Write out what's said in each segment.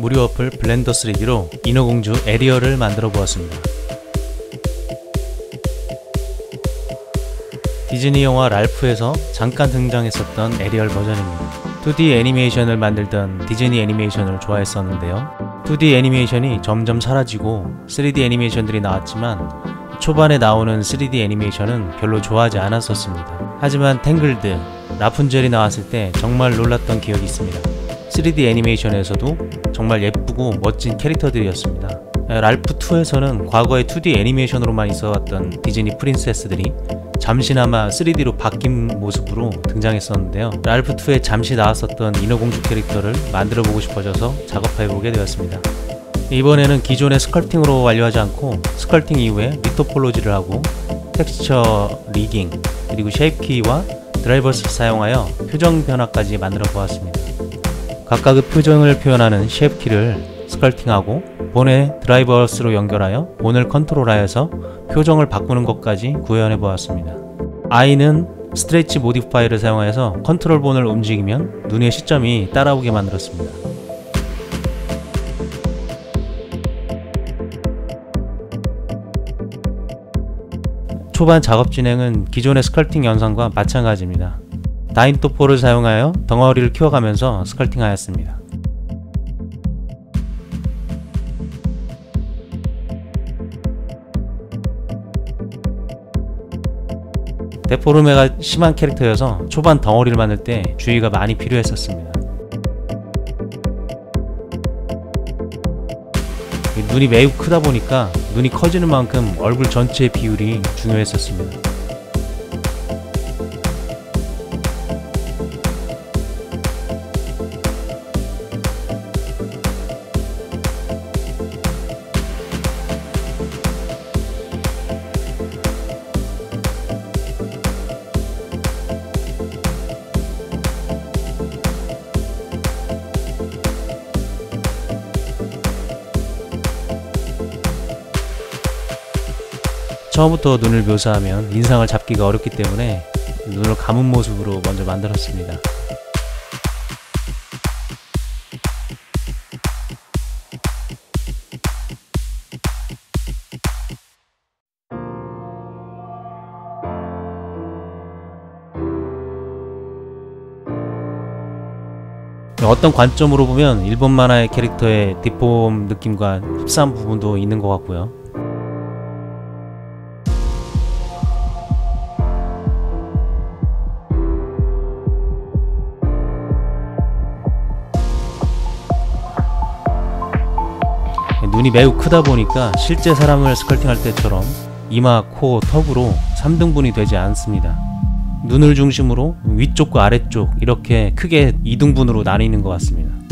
무료 어플 블렌더 3D로 인어공주 에리얼을 만들어 보았습니다. 디즈니 영화 랄프에서 잠깐 등장했었던 에리얼 버전입니다. 2D 애니메이션을 만들던 디즈니 애니메이션을 좋아했었는데요. 2D 애니메이션이 점점 사라지고 3D 애니메이션들이 나왔지만 초반에 나오는 3D 애니메이션은 별로 좋아하지 않았었습니다. 하지만 탱글드, 라푼젤이 나왔을 때 정말 놀랐던 기억이 있습니다. 3D 애니메이션에서도 정말 예쁘고 멋진 캐릭터들이었습니다. 랄프2에서는 과거의 2D 애니메이션으로만 있어왔던 디즈니 프린세스들이 잠시나마 3D로 바뀐 모습으로 등장했었는데요. 랄프2에 잠시 나왔었던 인어공주 캐릭터를 만들어보고 싶어져서 작업해보게 되었습니다. 이번에는 기존의 스컬프팅으로 완료하지 않고 스컬프팅 이후에 리토폴로지를 하고 텍스처 리깅 그리고 쉐입키와 드라이버스를 사용하여 표정 변화까지 만들어 보았습니다. 각각의 표정을 표현하는 쉐입키를 스컬프팅하고 본의 드라이버스로 연결하여 본을 컨트롤하여서 표정을 바꾸는 것까지 구현해 보았습니다. 아이는 스트레치 모디파이를 사용하여서 컨트롤 본을 움직이면 눈의 시점이 따라오게 만들었습니다. 초반 작업 진행은 기존의 스컬프팅 영상과 마찬가지입니다. 다인토포를 사용하여 덩어리를 키워가면서 스컬프팅하였습니다. 데포르메가 심한 캐릭터여서 초반 덩어리를 만들 때 주의가 많이 필요했었습니다. 눈이 매우 크다 보니까 눈이 커지는 만큼 얼굴 전체의 비율이 중요했었습니다. 처음부터 눈을 묘사하면 인상을 잡기가 어렵기 때문에 눈을 감은 모습으로 먼저 만들었습니다. 어떤 관점으로 보면 일본 만화의 캐릭터의 디폼 느낌과 흡사한 부분도 있는 것 같고요. 눈이 매우 크다 보니까 실제 사람을 스컬팅할 때처럼 이마, 코, 턱으로 3등분이 되지 않습니다. 눈을 중심으로 위쪽과 아래쪽 이렇게 크게 2등분으로 나뉘는 것 같습니다.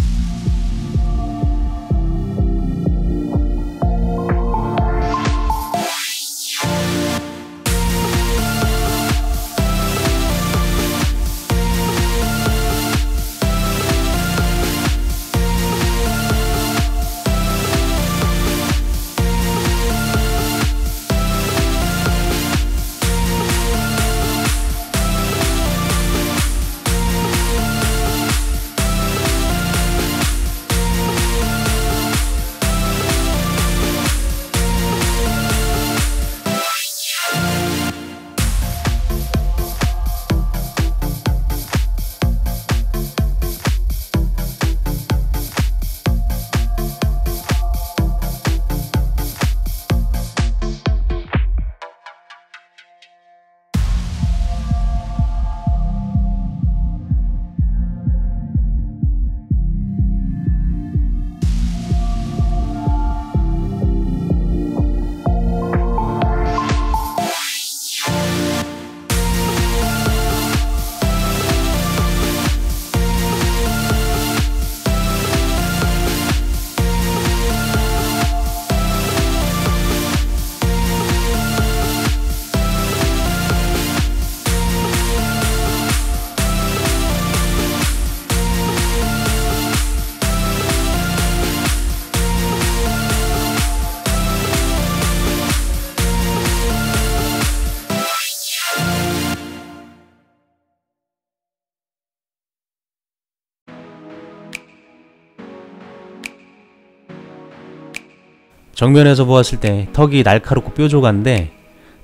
정면에서 보았을 때 턱이 날카롭고 뾰족한데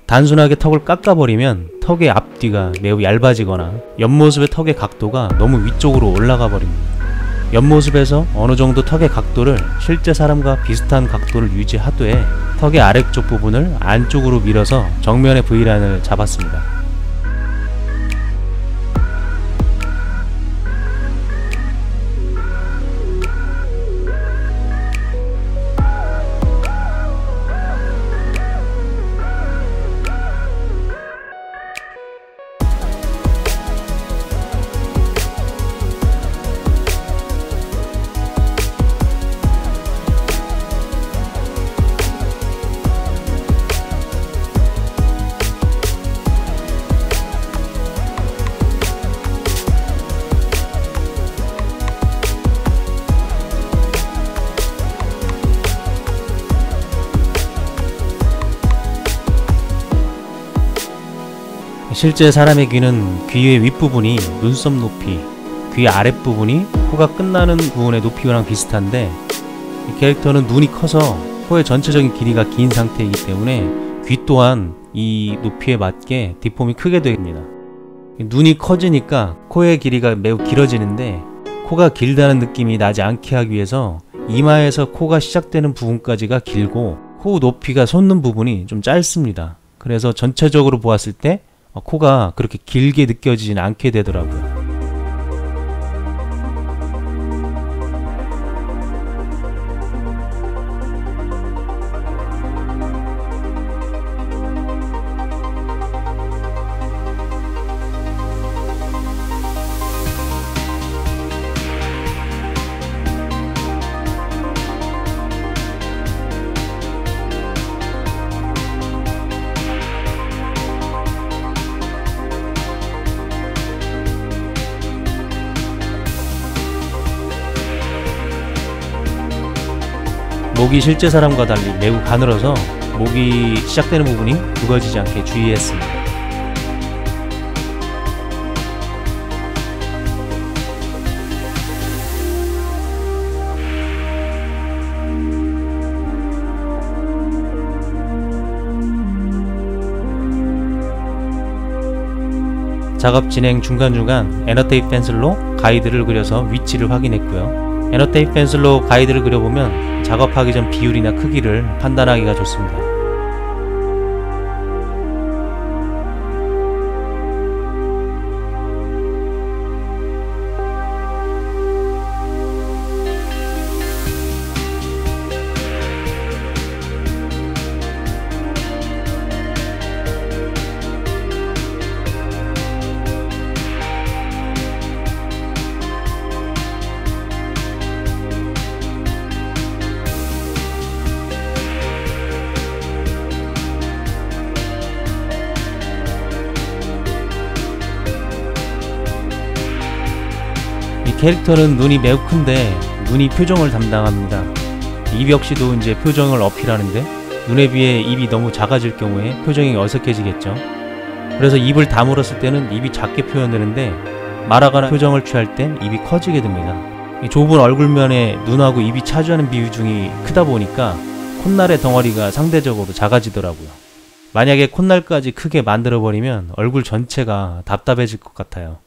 단순하게 턱을 깎아버리면 턱의 앞뒤가 매우 얇아지거나 옆모습의 턱의 각도가 너무 위쪽으로 올라가 버립니다. 옆모습에서 어느 정도 턱의 각도를 실제 사람과 비슷한 각도를 유지하되 턱의 아래쪽 부분을 안쪽으로 밀어서 정면의 V라인을 잡았습니다. 실제 사람의 귀는 귀의 윗부분이 눈썹 높이, 귀 아랫부분이 코가 끝나는 부분의 높이랑 비슷한데 이 캐릭터는 눈이 커서 코의 전체적인 길이가 긴 상태이기 때문에 귀 또한 이 높이에 맞게 뒷폼이 크게 됩니다. 눈이 커지니까 코의 길이가 매우 길어지는데 코가 길다는 느낌이 나지 않게 하기 위해서 이마에서 코가 시작되는 부분까지가 길고 코 높이가 솟는 부분이 좀 짧습니다. 그래서 전체적으로 보았을 때 코가 그렇게 길게 느껴지진 않게 되더라고요. 목이 실제 사람과 달리 매우 가늘어서 목이 시작되는 부분이 굵어지지 않게 주의했습니다. 작업 진행 중간중간 에너테이프 펜슬로 가이드를 그려서 위치를 확인했고요. 에너테이프 펜슬로 가이드를 그려보면 작업하기 전 비율이나 크기를 판단하기가 좋습니다. 이 캐릭터는 눈이 매우 큰데 눈이 표정을 담당합니다. 입 역시도 이제 표정을 어필하는데 눈에 비해 입이 너무 작아질 경우에 표정이 어색해지겠죠. 그래서 입을 다물었을 때는 입이 작게 표현되는데 말하거나 표정을 취할 땐 입이 커지게 됩니다. 이 좁은 얼굴면에 눈하고 입이 차지하는 비중이 크다 보니까 콧날의 덩어리가 상대적으로 작아지더라고요. 만약에 콧날까지 크게 만들어버리면 얼굴 전체가 답답해질 것 같아요.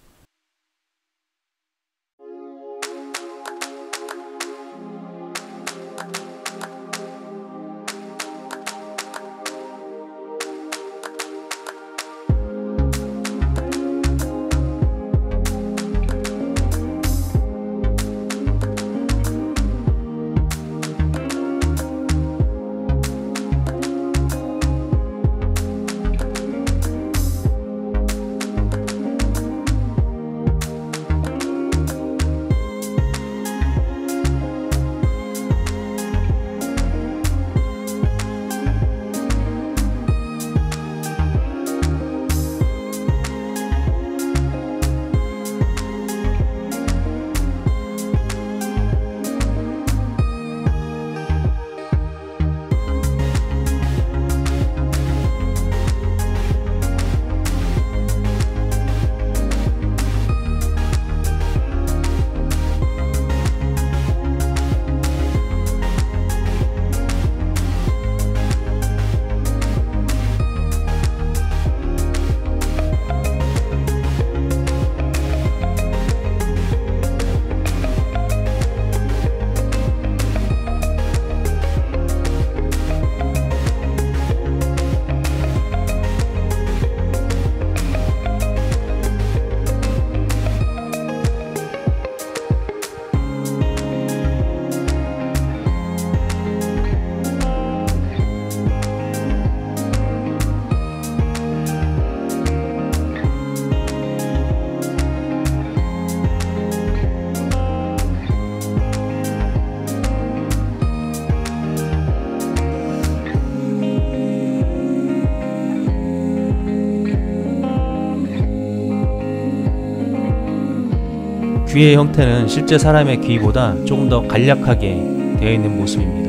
귀의 형태는 실제 사람의 귀보다 조금 더 간략하게 되어 있는 모습입니다.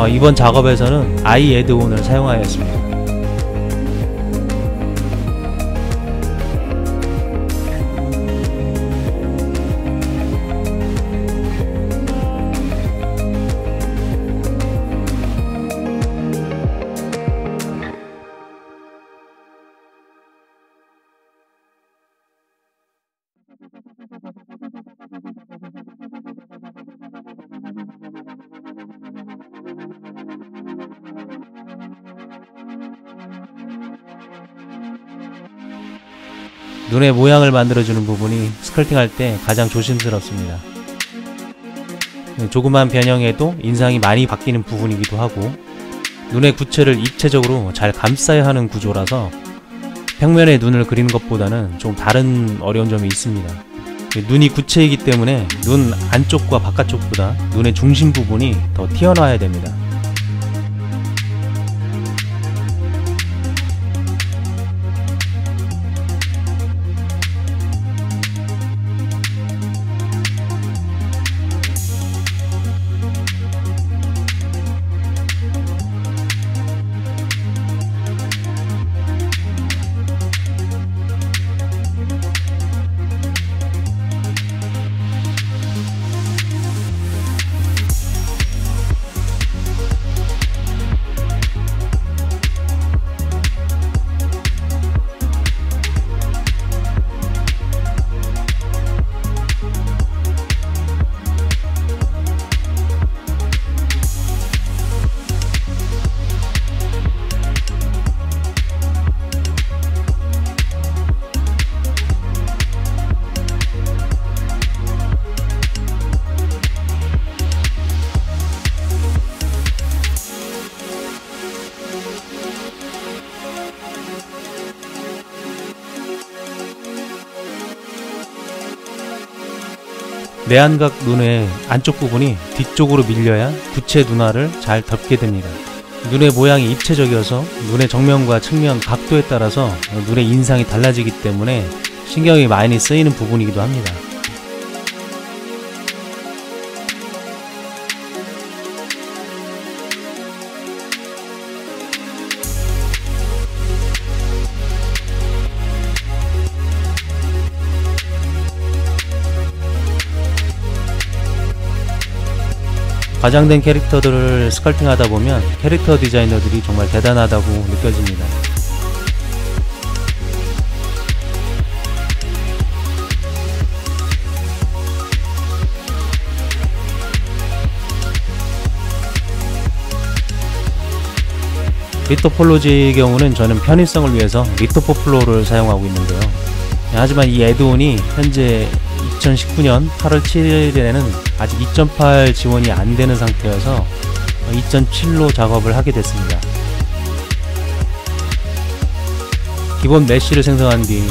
이번 작업에서는 아이 애드온을 사용하였습니다. 눈의 모양을 만들어주는 부분이 스컬팅할 때 가장 조심스럽습니다. 조그만 변형에도 인상이 많이 바뀌는 부분이기도 하고, 눈의 구체를 입체적으로 잘 감싸야 하는 구조라서 평면에 눈을 그리는 것보다는 좀 다른 어려운 점이 있습니다. 눈이 구체이기 때문에 눈 안쪽과 바깥쪽보다 눈의 중심 부분이 더 튀어나와야 됩니다. 내안각 눈의 안쪽 부분이 뒤쪽으로 밀려야 구체 눈알을 잘 덮게 됩니다. 눈의 모양이 입체적이어서 눈의 정면과 측면 각도에 따라서 눈의 인상이 달라지기 때문에 신경이 많이 쓰이는 부분이기도 합니다. 과장된 캐릭터들을 스컬팅 하다 보면 캐릭터 디자이너들이 정말 대단하다고 느껴집니다. 리토폴로지의 경우는 저는 편의성을 위해서 리토포플로를 사용하고 있는데요. 하지만 이 애드온이 현재 2019년 8월 7일에는 아직 2.8 지원이 안 되는 상태여서 2.7로 작업을 하게 됐습니다. 기본 메쉬를 생성한 뒤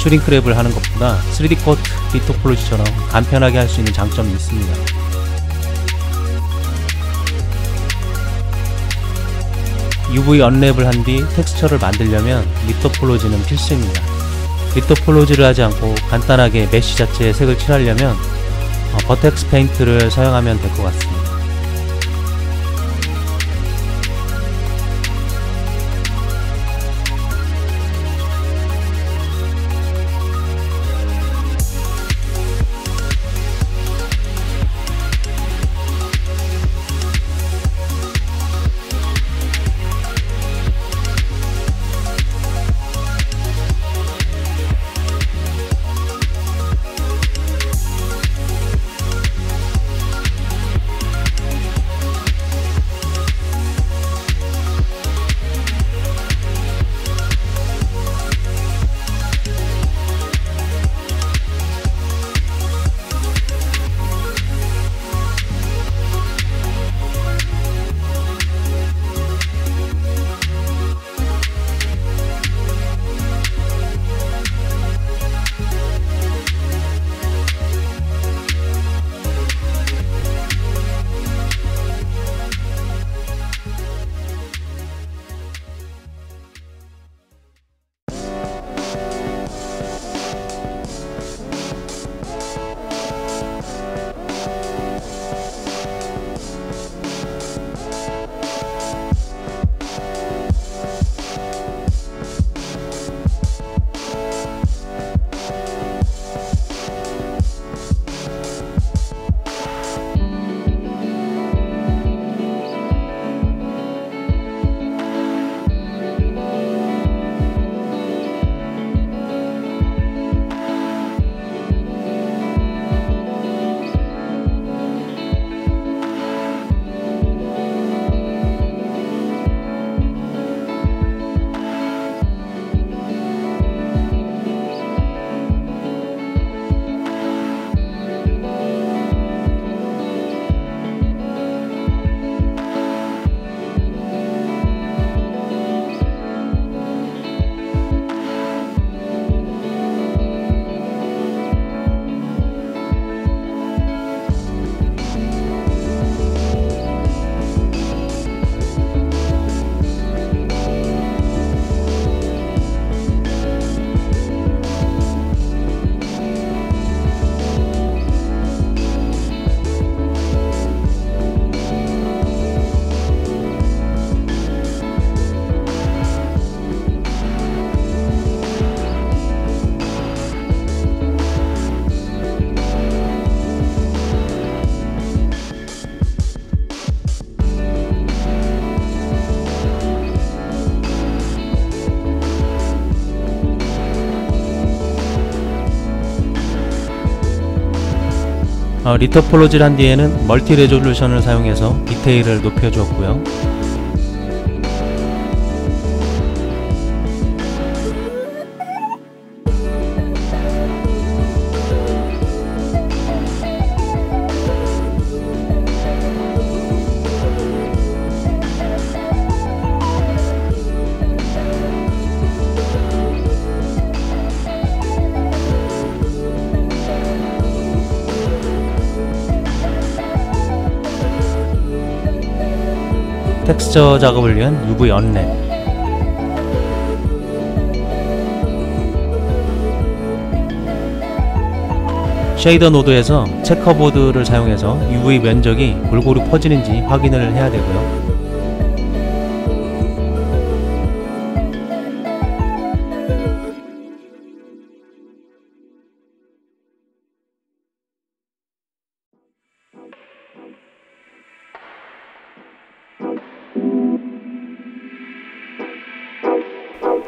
슈링크랩을 하는 것보다 3D 코트 리토폴로지처럼 간편하게 할 수 있는 장점이 있습니다. UV 언랩을 한 뒤 텍스처를 만들려면 리토폴로지는 필수입니다. 리토폴로지를 하지 않고 간단하게 메쉬 자체에 색을 칠하려면 버텍스 페인트를 사용하면 될 것 같습니다. 리터폴로지를 한 뒤에는 멀티 레졸루션을 사용해서 디테일을 높여주었고요. 텍스처 작업을 위한 UV 언랩, 쉐이더 노드에서 체커보드를 사용해서 UV 면적이 골고루 퍼지는지 확인을 해야 되고요.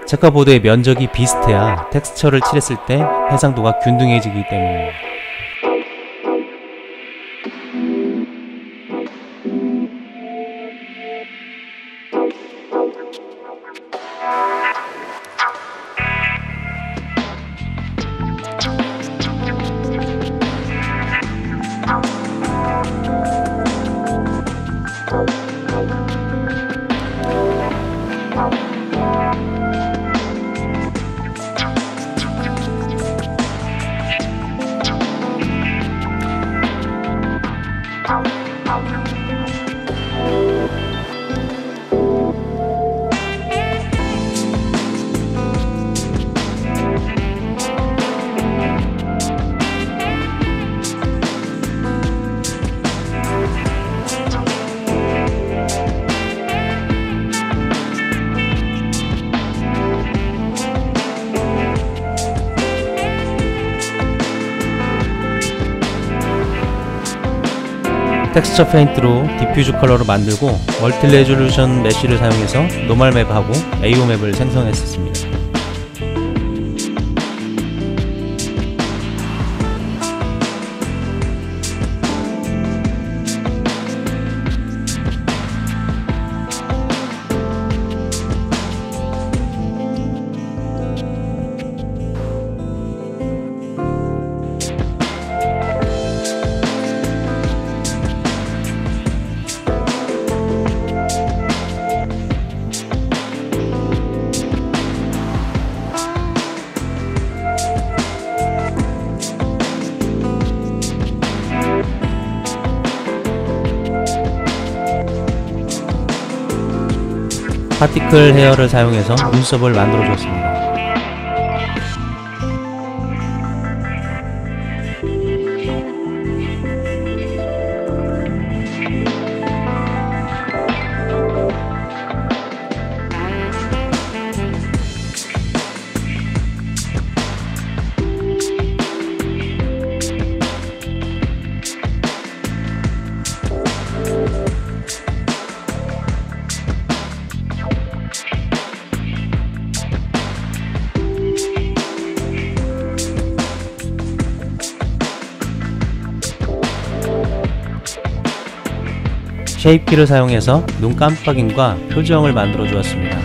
체커보드의 면적이 비슷해야 텍스처를 칠했을 때 해상도가 균등해지기 때문입니다. 텍스처 페인트로 디퓨즈 컬러를 만들고 멀티 레졸루션 메쉬를 사용해서 노멀 맵하고 AO 맵을 생성했었습니다. 파티클 헤어를 사용해서 눈썹을 만들어 주었습니다. 쉐입키를 사용해서 눈 깜빡임과 표정을 만들어 주었습니다.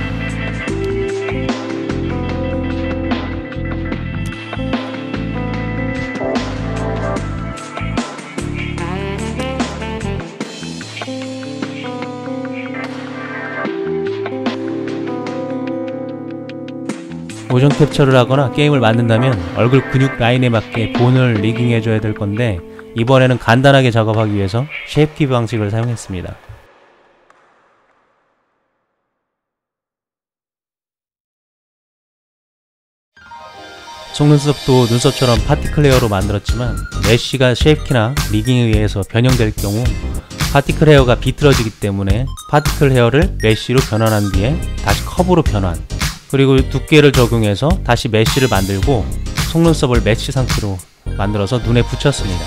모션 캡처를 하거나 게임을 만든다면 얼굴 근육 라인에 맞게 본을 리깅해 줘야 될 건데, 이번에는 간단하게 작업하기 위해서 쉐입키 방식을 사용했습니다. 속눈썹도 눈썹처럼 파티클 헤어로 만들었지만 메쉬가 쉐입키나 리깅에 의해서 변형될 경우 파티클 헤어가 비틀어지기 때문에 파티클 헤어를 메쉬로 변환한 뒤에 다시 컵으로 변환, 그리고 두께를 적용해서 다시 메쉬를 만들고 속눈썹을 메쉬 상태로 만들어서 눈에 붙였습니다.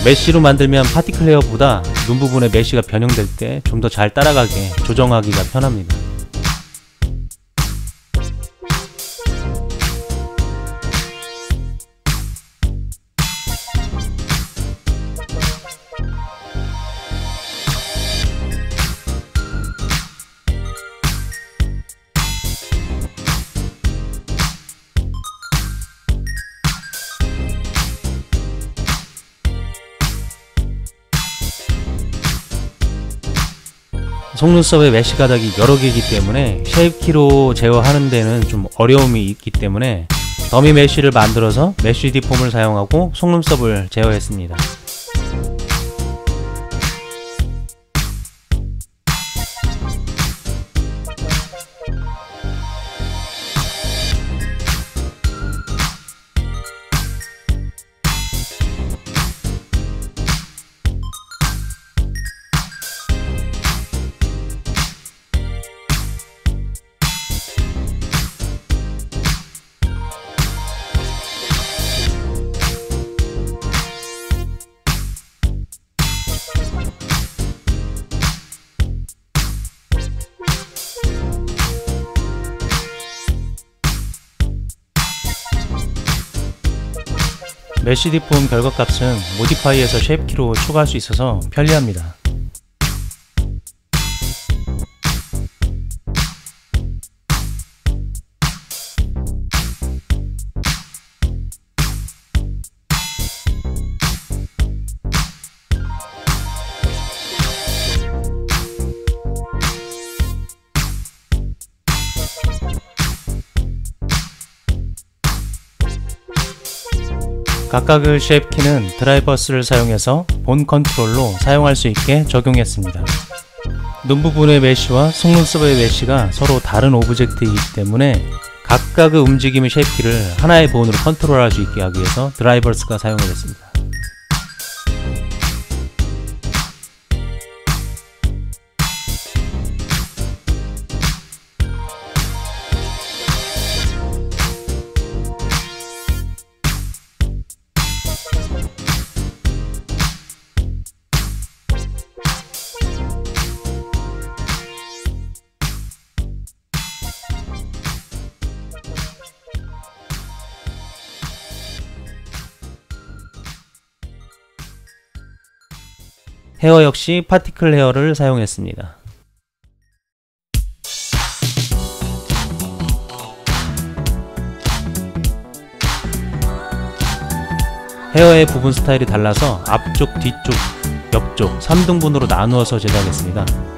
메쉬로 만들면 파티클 헤어보다 눈 부분에 메쉬가 변형될 때 좀 더 잘 따라가게 조정하기가 편합니다. 속눈썹의 메쉬 가닥이 여러 개이기 때문에 쉐입키로 제어하는 데는 좀 어려움이 있기 때문에 더미 메쉬를 만들어서 메쉬 디폼을 사용하고 속눈썹을 제어했습니다. 메쉬 디폼 결과값은 모디파이에서 쉐입키로 추가할 수 있어서 편리합니다. 각각의 쉐입키는 드라이버스를 사용해서 본 컨트롤로 사용할 수 있게 적용했습니다. 눈 부분의 메쉬와 속눈썹의 메쉬가 서로 다른 오브젝트이기 때문에 각각의 움직임의 쉐입키를 하나의 본으로 컨트롤할 수 있게 하기 위해서 드라이버스가 사용되었습니다. 헤어 역시 파티클 헤어를 사용했습니다. 헤어의 부분 스타일이 달라서 앞쪽, 뒤쪽, 옆쪽 3등분으로 나누어서 제작했습니다.